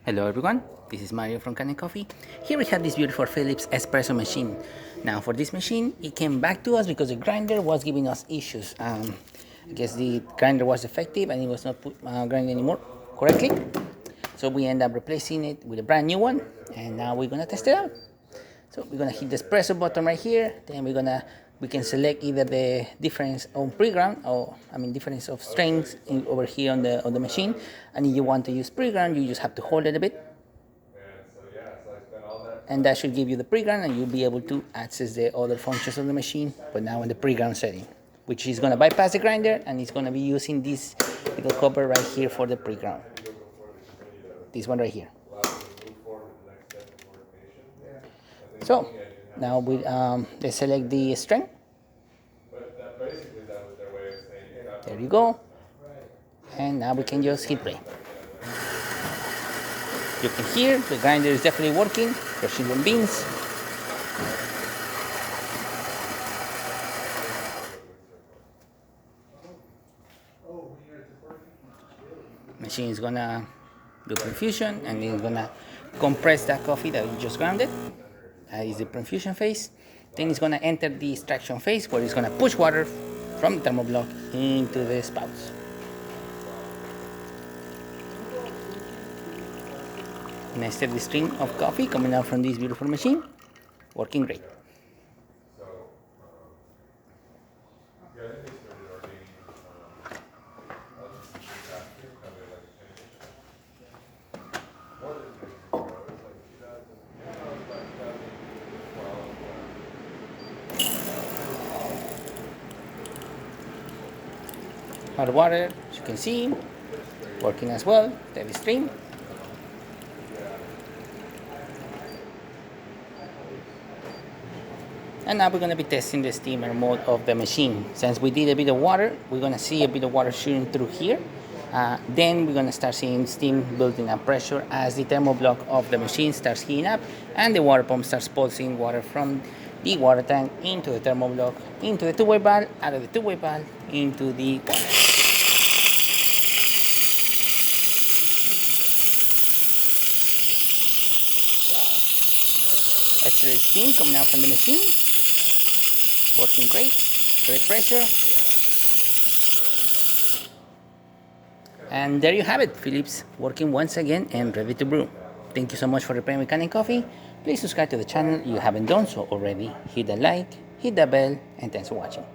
Hello everyone, this is Mario from Kanen Coffee. Here we have this beautiful Phillips Espresso machine. Now for this machine, it came back to us because the grinder was giving us issues. I guess the grinder was defective and it was not grinding anymore correctly. So we end up replacing it with a brand new one, and now we're gonna test it out. So we're gonna hit the espresso button right here. Then we can select either the difference on pre-ground, or difference of strengths over here on the machine. And if you want to use pre-ground, you just have to hold it a bit, and that should give you the pre-ground, and you'll be able to access the other functions of the machine, but now in the pre-ground setting, which is gonna bypass the grinder, and it's gonna be using this little cover right here for the pre-ground. This one right here. So now we let's select the strength. There you go. And now we can just hit play. You can hear the grinder is definitely working, crushing the beans. Machine is gonna do perfusion, and then it's gonna compress that coffee that you just grounded. That is the perfusion phase. Then it's gonna enter the extraction phase, where it's gonna push water from the thermoblock into the spouts. And I steady stream of coffee coming out from this beautiful machine, working great. Hot water, as you can see, working as well, steady stream. And now we're going to be testing the steamer mode of the machine. Since we did a bit of water, we're going to see a bit of water shooting through here. Then we're going to start seeing steam building up pressure as the thermoblock of the machine starts heating up, and the water pump starts pulsing water from the water tank into the thermoblock, into the two-way valve, out of the two-way valve, into the water. Excellent steam coming out from the machine, working great pressure. And there you have it, Phillips working once again and ready to brew. Thank you so much for repairing with Kanen Coffee. Please subscribe to the channel if you haven't done so already. Hit the like, hit the bell, and thanks for watching.